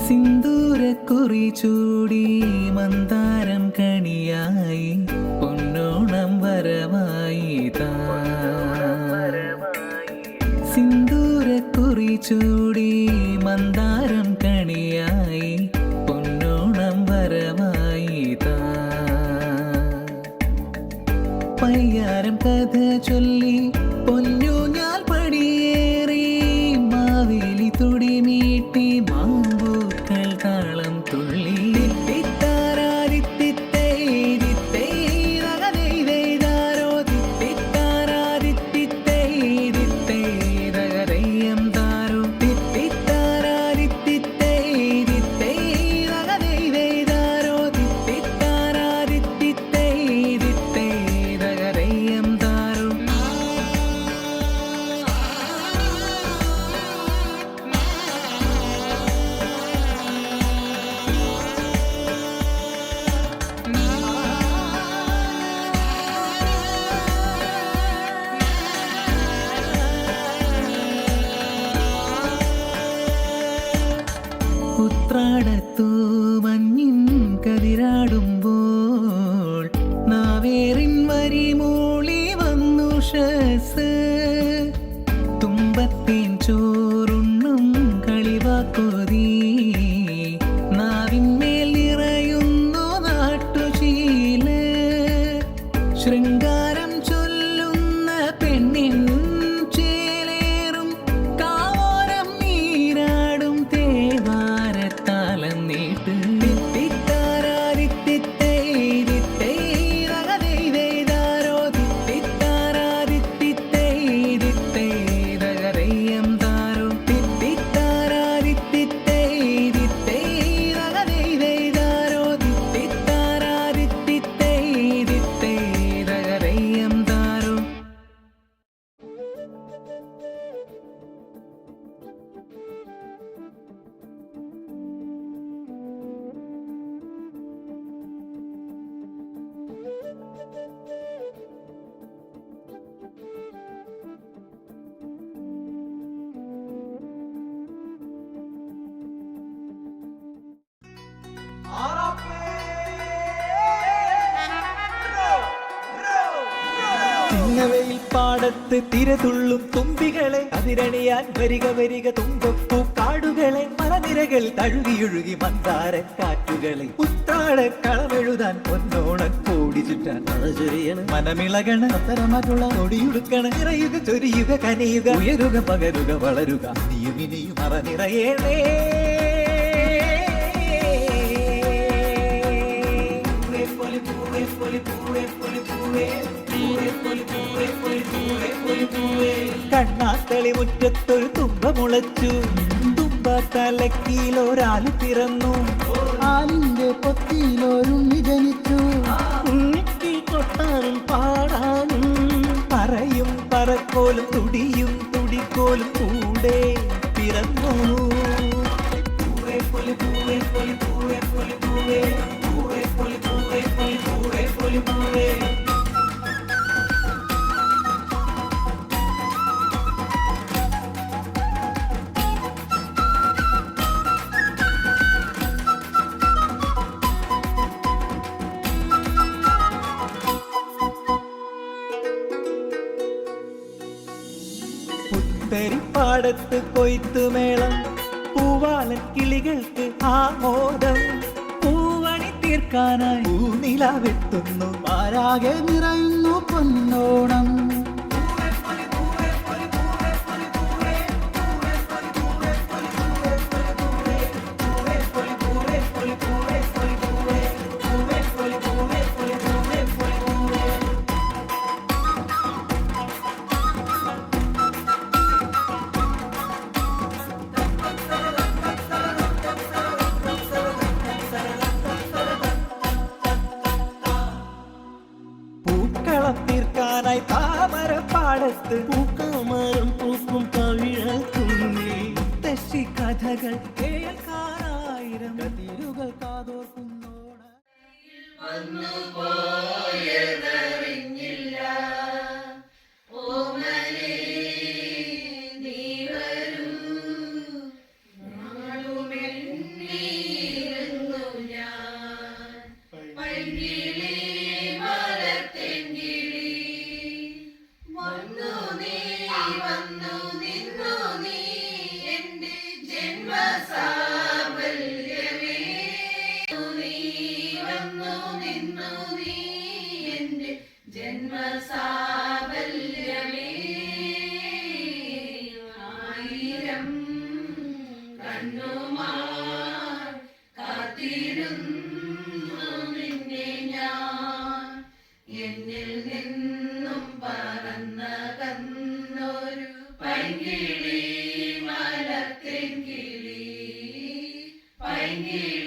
സിന്ദൂരക്കുറി ചൂടി മന്ദാരം കണിയായി പൊന്നോണം വരമായി സിന്ദൂരക്കുറി ചൂടി മന്ദാരം കണിയായി പൊന്നോണം വരമായി പയ്യാരം കഥ ചൊല്ലി പൊന്നൂഞ്ഞാൽ പടിയേറി മാവേലി തുടി നീട്ടി മാമ്പൂക്കൾ താളം തുള്ളി ഉത്രാടത്തു മഞ്ഞിൻ കതിരാടുമ്പോൾ നാവേറിൻ വരിമൂളി വന്നു ഷസ് തുമ്പത്തേൻ ചോറുണ്ണും കളിവാക്കൊതി നാവിന്മേൽ നിറയുന്നു നാട്ടുശീല ശൃംഗാരം ചൊല്ലുന്ന പെണ്ണിൻ ചേലേറും കാവോരം നീരാടും തേവാരത്താലം നീട്ട് ചിങ്ങവയിൽ പാടത്ത് തിരതുള്ളും തുമ്പികളെ അതിരണിയാൻ വരിക വരിക തുമ്പപ്പൂ കാടുകളെ മലനിരകൾ തഴുകിയൊഴുകി മന്ദാര കാറ്റുകളെ ഉത്രാട കളമെഴുതാൻ പൊന്നോണ കോടി ചുറ്റാൻ ചൊരിയണം മനമിളകണ അത്തരമാറ്റുള്ള ഒടിയുടുക്കണ നിറയുക ചൊരിയുക കനിയുക ഉയരുക പകരുക വളരുക ഇനിയും ഇനിയും മറനിറയേണേ കണ്ണാത്തളി മുറ്റത്തൊരു തുമ്പ മുളച്ചു തുമ്പ തലക്കിലൊരാല് പിറന്നു ആലിന്റെ പൊത്തിയിലൊരുണ്ണി ജനിച്ചു ഉണ്ണിക്ക് കൊട്ടാനും പാടാനും പറയും പറക്കോലും തുടിയും തുടിക്കോലും കൂടെ പിറന്നു പാടത്ത് കൊയ്ത്തുമേളം പൂവാലൻ കിളികൾക്ക് ആമോദം പൂവണി തീർക്കാനായി പൂനിലാവെത്തുന്നു ആരാകെ നിറയുന്നു പൊന്നോണം തീർക്കാനായി താമര പാടത്ത് പൂക്കാമരം പൂക്കും കവിഴത്തുള്ളി തെശി കഥകൾ കേൾക്കാനായിരം കതിരുകൾ കാതോർക്കുന്നോട ജന്മസാഫല്യമേ ആയിരം കണ്ണുമാർ കാത്തിരുന്നു നിന്നെ ഞാൻ എന്നിൽ നിന്നും പറന്നകന്നൊരു പൈങ്കിളി മലത്തെങ്കിളി പൈങ്കിളി